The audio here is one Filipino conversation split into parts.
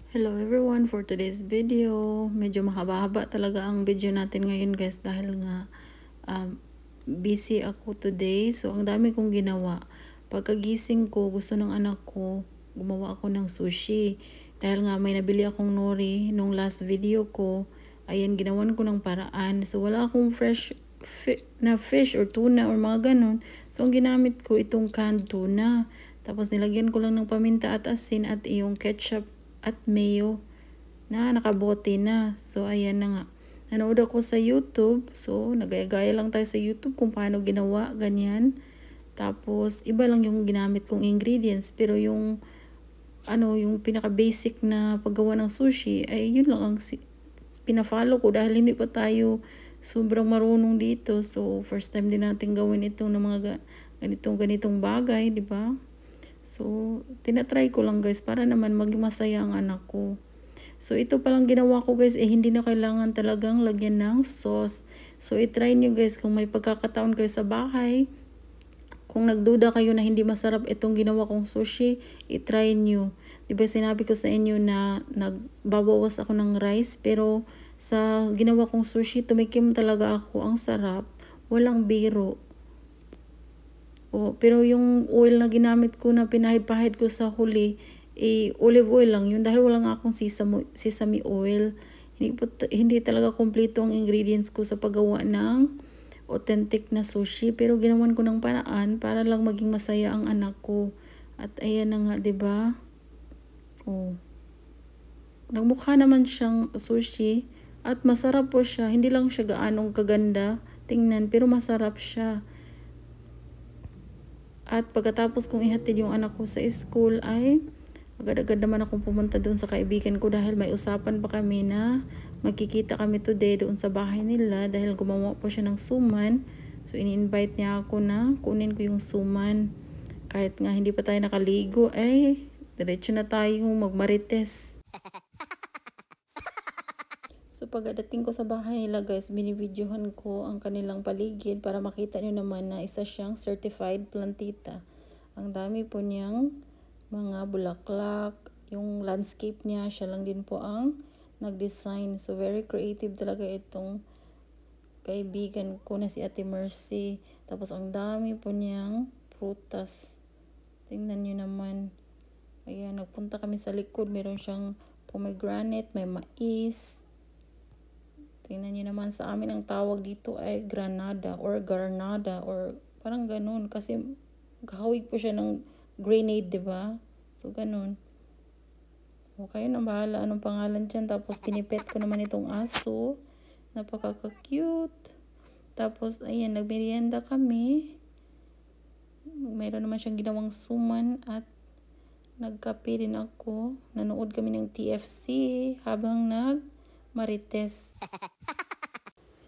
Hello everyone, for today's video, medyo mahaba-haba talaga ang video natin ngayon guys dahil nga busy ako today. So ang dami kong ginawa. Pagkagising ko, gusto ng anak ko, gumawa ako ng sushi. Dahil nga may nabili akong nori nung last video ko, ayan ginawan ko ng paraan. So wala akong fresh na fish or tuna or mga ganun. So ang ginamit ko itong canned tuna. Tapos nilagyan ko lang ng paminta at asin at yung ketchup at mayo na nakabote na. So ayan na nga. Nanood ako sa YouTube. So nagaya-gaya lang tayo sa YouTube kung paano ginawa, ganyan. Tapos iba lang yung ginamit kong ingredients, pero yung yung pinaka basic na paggawa ng sushi ay yun lang ang pina-follow ko dahil hindi pa tayo sobrang marunong dito. So first time din natin gawin ito ng mga ganitong bagay, di ba? So, tinatry ko lang guys para naman maging masaya ang anak ko. So, ito palang ginawa ko guys, hindi na kailangan talagang lagyan ng sauce. So, itry nyo guys kung may pagkakataon kayo sa bahay. Kung nagduda kayo na hindi masarap itong ginawa kong sushi, itry nyo. Diba sinabi ko sa inyo na nagbabawas ako ng rice, pero sa ginawa kong sushi, tumikim talaga ako. Ang sarap. Walang biro. Pero yung oil na ginamit ko na pinahid-pahid ko sa huli, olive oil lang yun dahil wala nga akong sesame oil. Hindi talaga kompleto ang ingredients ko sa paggawa ng authentic na sushi, pero ginawan ko ng paraan para lang maging masaya ang anak ko. At ayan na nga, 'di ba? Nagmukha naman siyang sushi at masarap po siya. Hindi lang siya gaanong kaganda tingnan, pero masarap siya. At pagkatapos kong ihatid yung anak ko sa school ay agad-agad naman akong pumunta doon sa kaibigan ko dahil may usapan pa kami na magkikita kami today doon sa bahay nila dahil gumawa po siya ng suman. So ini-invite niya ako na kunin ko yung suman. Kahit nga hindi pa tayo nakaligo ay diretso na tayong magmarites. So pagdating ko sa bahay nila guys, binibidyohan ko ang kanilang paligid para makita nyo naman na isa siyang certified plantita. Ang dami po niyang mga bulaklak, yung landscape niya, siya lang din po ang nag-design. So very creative talaga itong kaibigan ko na si Ate Mercy. Tapos ang dami po niyang prutas. Tingnan nyo naman. Ayan, nagpunta kami sa likod. Meron siyang pomegranate, may mais. Tingnan nyo naman, sa amin ang tawag dito ay granada or garnada or parang ganun. Kasi kahawig po siya ng grenade, diba? So, ganun. O, kayo na bahala anong pangalan dyan. Tapos, pinipet ko naman itong aso. Napaka-cute. Tapos, ayan, nagmerienda kami. Mayroon naman siyang ginawang suman at nagkape din ako. Nanood kami ng TFC habang marites.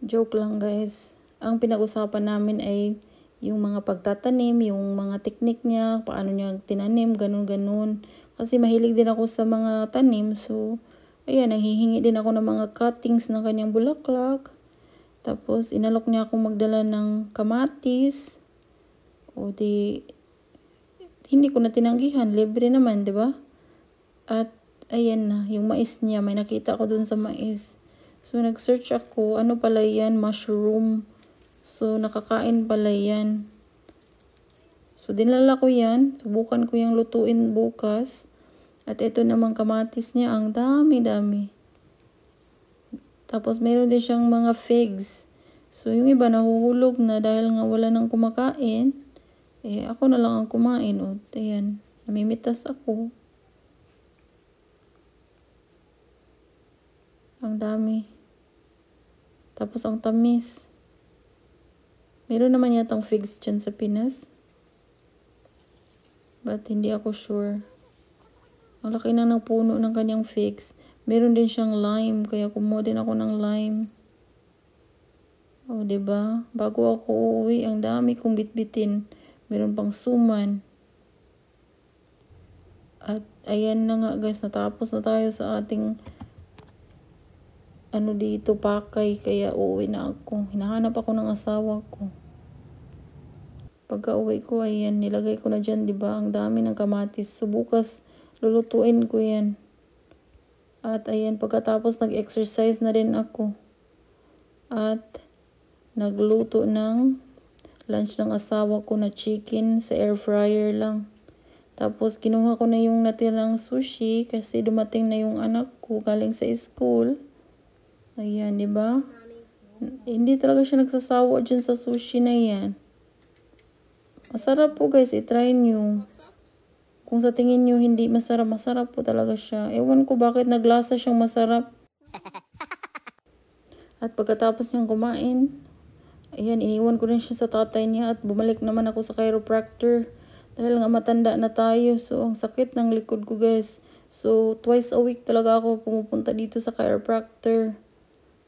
Joke lang guys. Ang pinag-usapan namin ay yung mga pagtatanim, yung mga teknik niya, paano niya tinanim, ganun-ganun. Kasi mahilig din ako sa mga tanim. So, ayan, nanghihingi din ako ng mga cuttings ng kanyang bulaklak. Tapos, inalok niya akong magdala ng kamatis. O di, hindi ko na tinanggihan. Libre naman, di ba? At, ayan na, yung mais niya. May nakita ko dun sa mais. So, nag-search ako. Ano pala yan? Mushroom. So, nakakain pala yan. So, dinala ko yan. Subukan ko yung lutuin bukas. At ito namang kamatis niya. Ang dami-dami. Tapos, meron din siyang mga figs. So, yung iba nahuhulog na dahil nga wala nang kumakain. Ako na lang ang kumain. O, ayan. Namimitas ako. Ang dami. Tapos ang tamis. Meron naman yatang figs dyan sa Pinas. But hindi ako sure. Ang laki na ng puno ng kanyang figs. Meron din siyang lime. Kaya kumuha din ako ng lime. O, diba? Bago ako uuwi, ang dami kong bitbitin. Meron pang suman. At ayan na nga guys. Natapos na tayo sa ating dito pakay, kaya uuwi na ako. Hinahanap ako ng asawa ko. Pagka uwi ko, ayan, nilagay ko na dyan, diba? Ang dami ng kamatis. So, bukas, lulutuin ko yan. At ayan, pagkatapos nag-exercise na rin ako. At nagluto ng lunch ng asawa ko na chicken sa air fryer lang. Tapos kinuha ko na yung natirang sushi kasi dumating na yung anak ko galing sa school. Ayan, di ba? Hindi talaga siya nagsasawa dyan sa sushi na yan. Masarap po guys, itry nyo. Kung sa tingin nyo hindi masarap, masarap po talaga siya. Ewan ko bakit naglasa siyang masarap. At pagkatapos niyang kumain, ayan, iniwan ko rin siya sa tatay niya at bumalik naman ako sa chiropractor. Dahil nga matanda na tayo, so ang sakit ng likod ko guys. So twice a week talaga ako pumupunta dito sa chiropractor.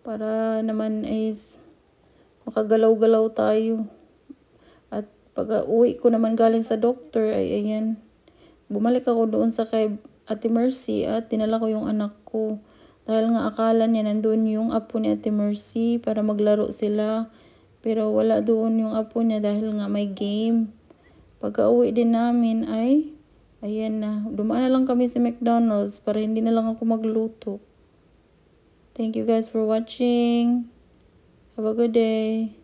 Para naman is makagalaw-galaw tayo. At pag uwi ko naman galing sa doctor, ay ayan, bumalik ako doon sa kay Ate Mercy at dinala ko yung anak ko. Dahil nga akala niya nandun yung apo ni Ate Mercy para maglaro sila. Pero wala doon yung apo niya dahil nga may game. Pagka uwi din namin ay, ayan na, dumaan na lang kami sa McDonald's para hindi na lang ako magluto. Thank you guys for watching. Have a good day.